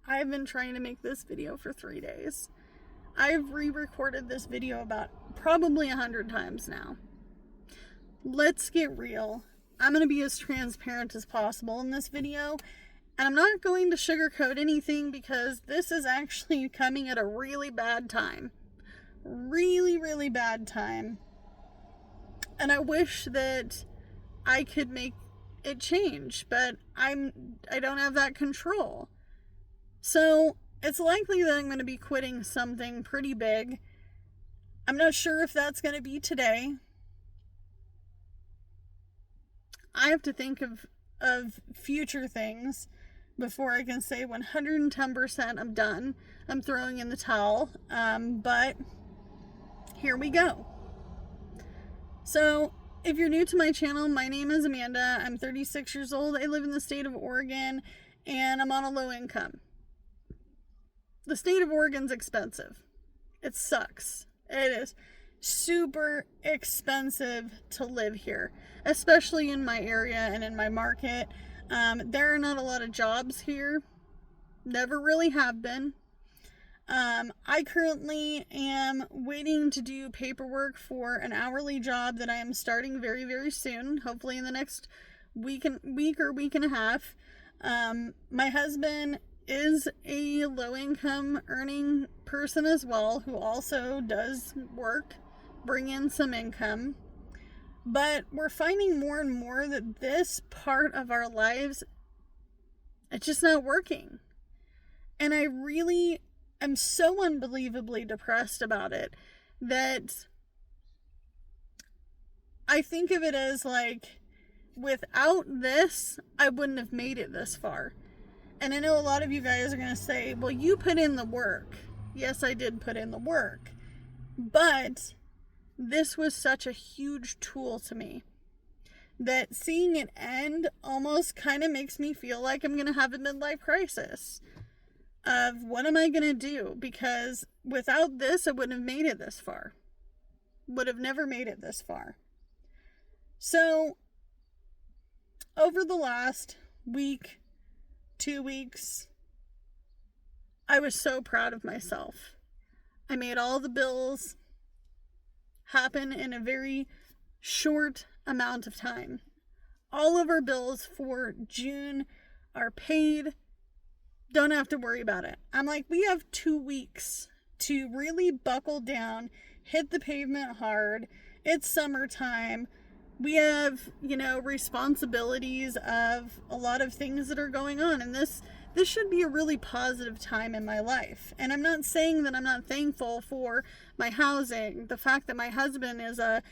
I've been trying to make this video for 3 days. I've re-recorded this video about probably 100 times now. Let's get real. I'm going to be as transparent as possible in this video, and I'm not going to sugarcoat anything because this is actually coming at a really bad time. Really, really bad time. And I wish that I could make it change, but I don't have that control. So it's likely that I'm going to be quitting something pretty big. I'm not sure if that's going to be today. I have to think of future things before I can say 110% I'm done. I'm throwing in the towel. But here we go. So if you're new to my channel, my name is Amanda. I'm 36 years old. I live in the state of Oregon, and I'm on a low income. The state of Oregon's expensive. It sucks. It is super expensive to live here, especially in my area and in my market. There are not a lot of jobs here. Never really have been. I currently am waiting to do paperwork for an hourly job that I am starting very, very soon, hopefully in the next week or week and a half. My husband is a low-income earning person as well, who also does work, bring in some income. But we're finding more and more that this part of our lives, it's just not working. And I really am so unbelievably depressed about it that I think of it as like, without this, I wouldn't have made it this far. And I know a lot of you guys are going to say, well, you put in the work. Yes, I did put in the work. But this was such a huge tool to me that seeing it end almost kind of makes me feel like I'm going to have a midlife crisis of what am I going to do? Because without this, I wouldn't have made it this far. Would have never made it this far. So over the last week, 2 weeks, I was so proud of myself. I made all the bills happen in a very short amount of time. All of our bills for June are paid. Don't have to worry about it. I'm like, we have 2 weeks to really buckle down, hit the pavement hard. It's summertime. We have, responsibilities of a lot of things that are going on. And this should be a really positive time in my life. And I'm not saying that I'm not thankful for my housing. The fact that my husband is a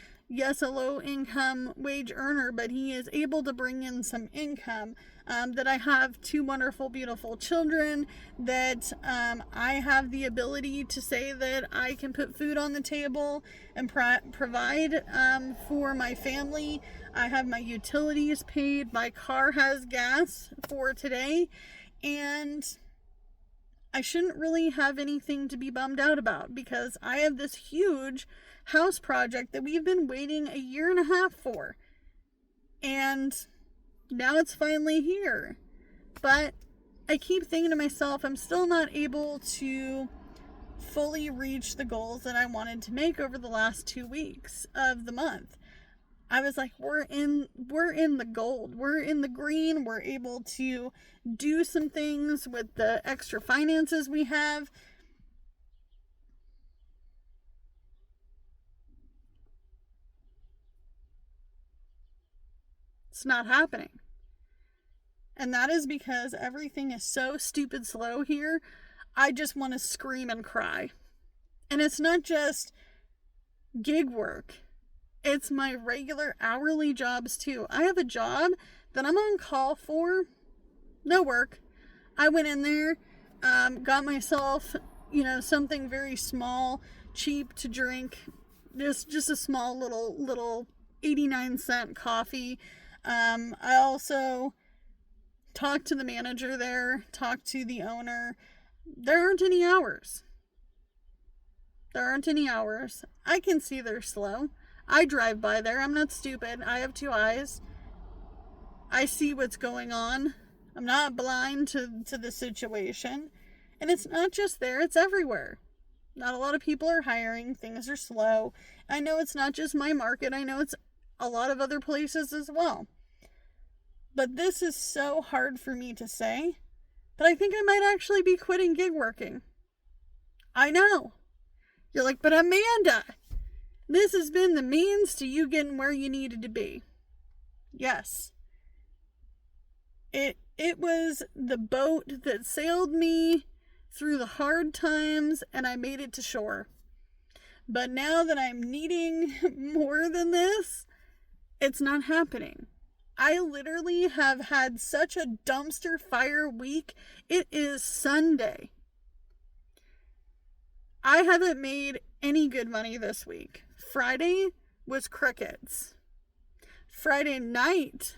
low income wage earner, but he is able to bring in some income. That I have 2 wonderful, beautiful children, that I have the ability to say that I can put food on the table and provide for my family. I have my utilities paid. My car has gas for today. And I shouldn't really have anything to be bummed out about because I have this huge house project that we've been waiting 1.5 years for. And now it's finally here. But I keep thinking to myself, I'm still not able to fully reach the goals that I wanted to make over the last 2 weeks of the month. I was like, we're in the gold. We're in the green. We're able to do some things with the extra finances we have. It's not happening. And that is because everything is so stupid slow here. I just want to scream and cry. And it's not just gig work. It's my regular hourly jobs too. I have a job that I'm on call for. No work. I went in there, got myself, something very small, cheap to drink. Just a small little 89-cent coffee. I also talked to the manager there, talked to the owner. There aren't any hours. I can see they're slow. I drive by there. I'm not stupid. I have 2 eyes. I see what's going on. I'm not blind to the situation. And it's not just there, it's everywhere. Not a lot of people are hiring. Things are slow. I know it's not just my market. I know it's a lot of other places as well. But this is so hard for me to say that I think I might actually be quitting gig working. I know. You're like, but Amanda, this has been the means to you getting where you needed to be. Yes. It was the boat that sailed me through the hard times and I made it to shore. But now that I'm needing more than this, it's not happening. I literally have had such a dumpster fire week. It is Sunday. I haven't made any good money this week. Friday was crickets. Friday night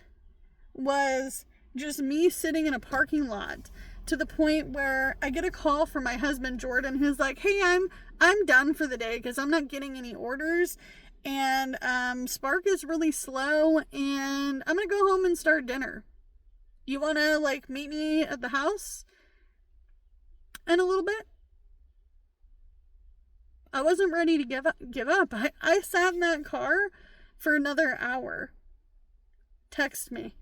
was just me sitting in a parking lot, to the point where I get a call from my husband Jordan, who's like, hey, I'm done for the day because I'm not getting any orders, and Spark is really slow, and I'm gonna go home and start dinner. You wanna meet me at the house in a little bit? I wasn't ready to give up. I sat in that car for another hour. Text me.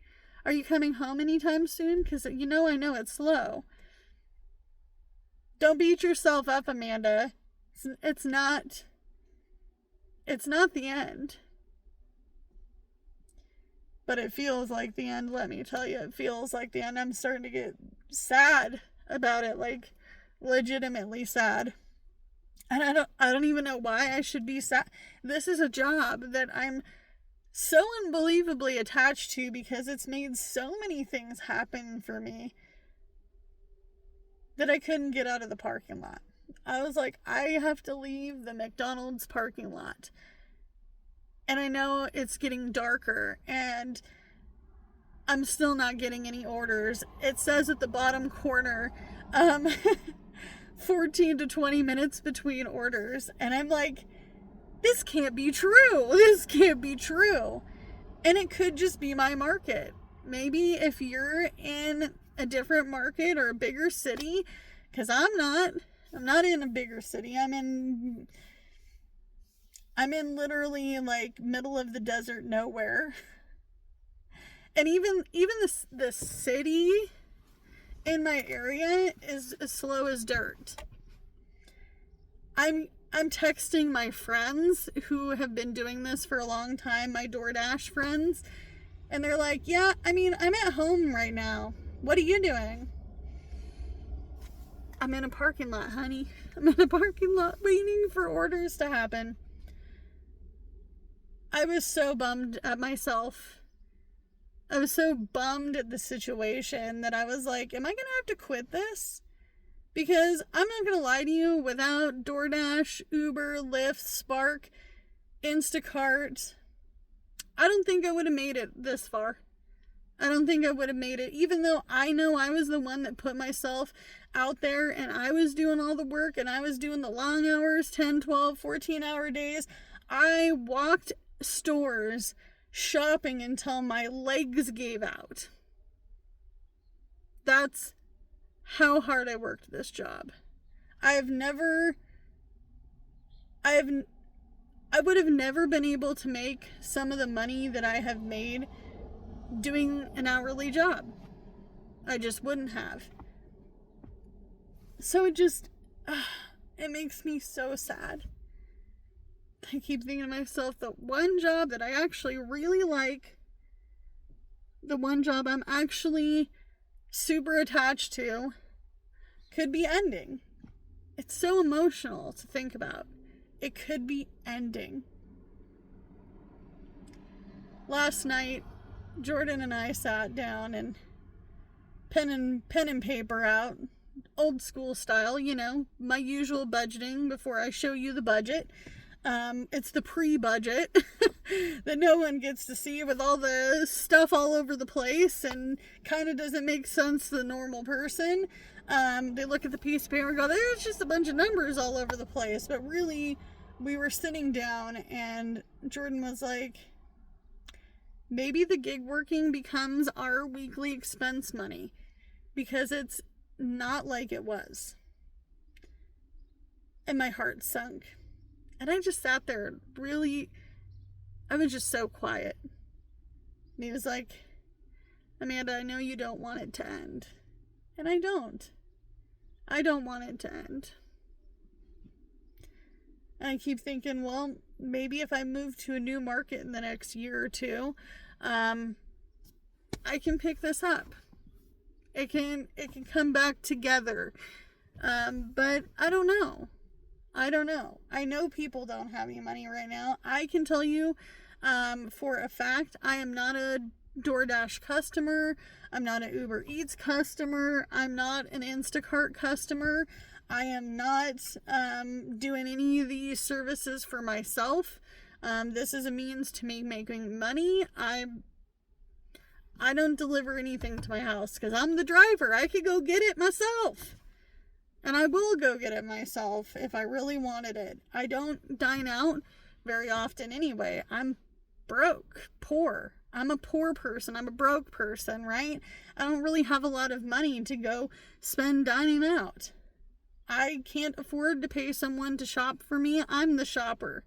Are you coming home anytime soon? Because I know it's slow. Don't beat yourself up, Amanda. It's not the end. But it feels like the end, let me tell you. It feels like the end. I'm starting to get sad about it, legitimately sad. And I don't even know why I should be sad. This is a job that I'm so unbelievably attached to because it's made so many things happen for me that I couldn't get out of the parking lot. I was like, I have to leave the McDonald's parking lot. And I know it's getting darker and I'm still not getting any orders. It says at the bottom corner, 14 to 20 minutes between orders. And I'm like, this can't be true. This can't be true. And it could just be my market. Maybe if you're in a different market or a bigger city, because I'm not in a bigger city. I'm in literally middle of the desert nowhere. And even the city in my area is as slow as dirt. I'm texting my friends who have been doing this for a long time, my DoorDash friends, and they're like, yeah, I'm at home right now. What are you doing? I'm in a parking lot, honey. I'm in a parking lot waiting for orders to happen. I was so bummed at myself. I was so bummed at the situation that I was like, am I going to have to quit this? Because I'm not going to lie to you, without DoorDash, Uber, Lyft, Spark, Instacart, I don't think I would have made it this far. I don't think I would have made it, even though I know I was the one that put myself out there and I was doing all the work and I was doing the long hours, 10, 12, 14-hour days. I walked stores shopping until my legs gave out. That's how hard I worked this job. I would have never been able to make some of the money that I have made doing an hourly job. I just wouldn't have. So it makes me so sad. I keep thinking to myself, the one job that I actually really like, the one job I'm actually super attached to, could be ending. It's so emotional to think about. It could be ending. Last night, Jordan and I sat down and pen and paper out, old school style, my usual budgeting before I show you the budget. It's the pre-budget that no one gets to see, with all the stuff all over the place and kind of doesn't make sense to the normal person. They look at the piece of paper and go, there's just a bunch of numbers all over the place. But really, we were sitting down and Jordan was like, maybe the gig working becomes our weekly expense money, because it's not like it was. And my heart sunk. And I just sat there really, I was just so quiet. And he was like, Amanda, I know you don't want it to end. And I don't. I don't want it to end. And I keep thinking, well, maybe if I move to a new market in the next year or two, I can pick this up. It can come back together. But I don't know. I know people don't have any money right now. I can tell you, for a fact, I am not a DoorDash customer. I'm not an Uber Eats customer. I'm not an Instacart customer. I am not doing any of these services for myself. This is a means to me making money. I don't deliver anything to my house because I'm the driver. I could go get it myself. And I will go get it myself if I really wanted it. I don't dine out very often anyway. I'm broke, poor. I'm a poor person. I'm a broke person, right? I don't really have a lot of money to go spend dining out. I can't afford to pay someone to shop for me. I'm the shopper.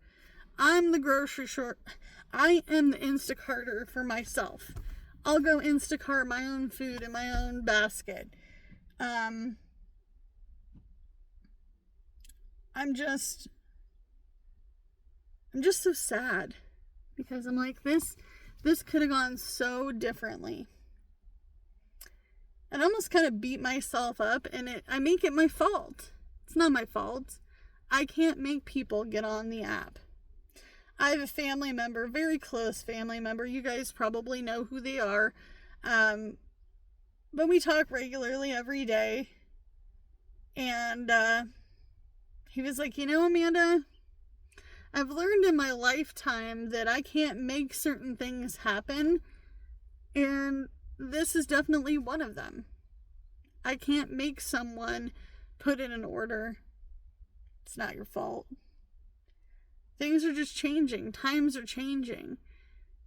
I'm the grocery store. I am the Instacarter for myself. I'll go Instacart my own food in my own basket. I'm just so sad because I'm like, this could have gone so differently. And I almost kind of beat myself up, and I make it my fault. It's not my fault. I can't make people get on the app. I have a family member, very close family member. You guys probably know who they are. But we talk regularly every day. And he was like, Amanda, I've learned in my lifetime that I can't make certain things happen. And this is definitely one of them. I can't make someone put in an order. It's not your fault. Things are just changing. Times are changing.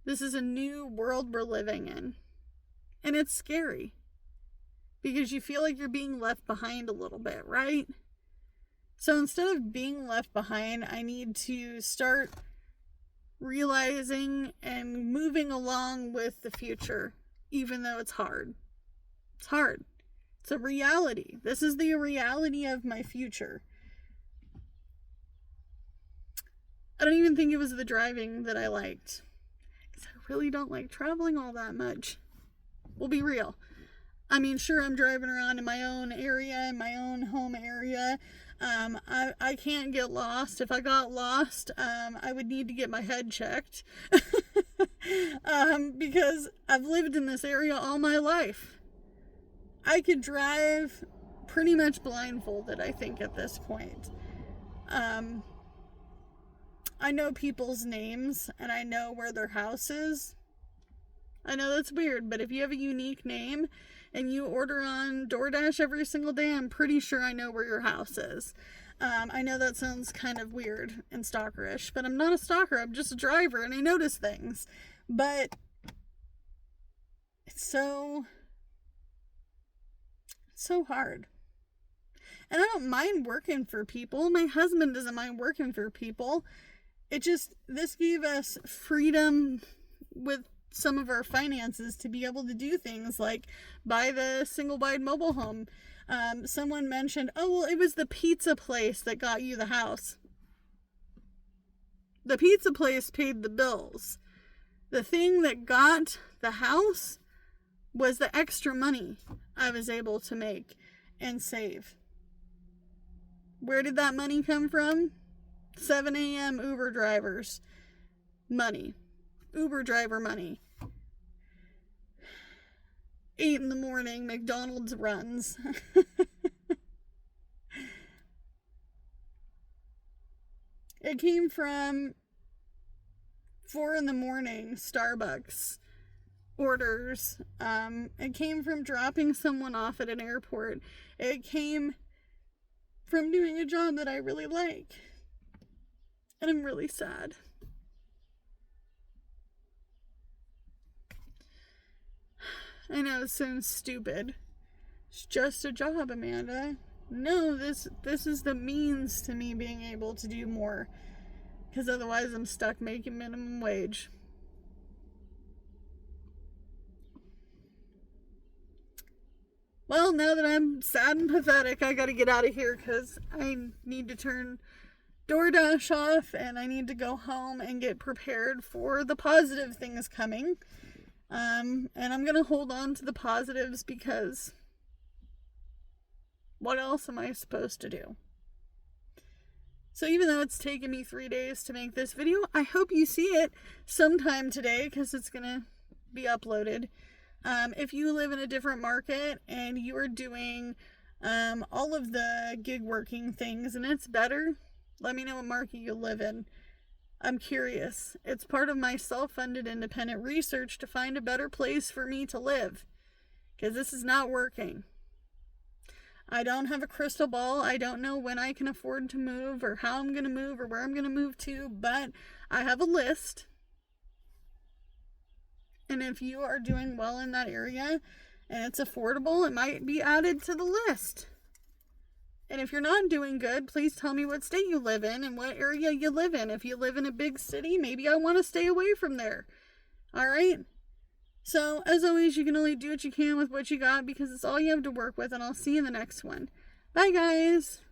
This is a new world we're living in. And it's scary. Because you feel like you're being left behind a little bit, right? So instead of being left behind, I need to start realizing and moving along with the future, even though it's hard. It's hard. It's a reality. This is the reality of my future. I don't even think it was the driving that I liked. Because I really don't like traveling all that much. We'll be real. I mean, sure, I'm driving around in my own area, in my own home area. I can't get lost. If I got lost, I would need to get my head checked. Because I've lived in this area all my life. I could drive pretty much blindfolded, I think, at this point. I know people's names, and I know where their house is. I know that's weird, but if you have a unique name and you order on DoorDash every single day, I'm pretty sure I know where your house is. I know that sounds kind of weird and stalkerish, but I'm not a stalker. I'm just a driver, and I notice things. But it's so hard. And I don't mind working for people. My husband doesn't mind working for people. This gave us freedom with some of our finances to be able to do things like buy the single wide mobile home. Someone mentioned, it was the pizza place that got you the house. The pizza place paid the bills. The thing that got the house was the extra money I was able to make and save. Where did that money come from? 7 a.m. Uber drivers. Money. Uber driver money. 8 in the morning, McDonald's runs. It came from 4 in the morning, Starbucks orders. It came from dropping someone off at an airport. It came from doing a job that I really like. And I'm really sad. I know it sounds stupid. It's just a job, Amanda. no, this is the means to me being able to do more, because otherwise I'm stuck making minimum wage. Well, now that I'm sad and pathetic, I gotta get out of here because I need to turn DoorDash off and I need to go home and get prepared for the positive things coming. And I'm gonna hold on to the positives because what else am I supposed to do? So even though it's taken me 3 days to make this video, I hope you see it sometime today because it's gonna be uploaded. If you live in a different market and you are doing all of the gig working things and it's better, let me know what market you live in. I'm curious. It's part of my self-funded independent research to find a better place for me to live, because this is not working. I don't have a crystal ball. I don't know when I can afford to move or how I'm going to move or where I'm going to move to, but I have a list. And if you are doing well in that area and it's affordable, it might be added to the list. And if you're not doing good, please tell me what state you live in and what area you live in. If you live in a big city, maybe I want to stay away from there. All right? So, as always, you can only do what you can with what you got because it's all you have to work with, and I'll see you in the next one. Bye, guys.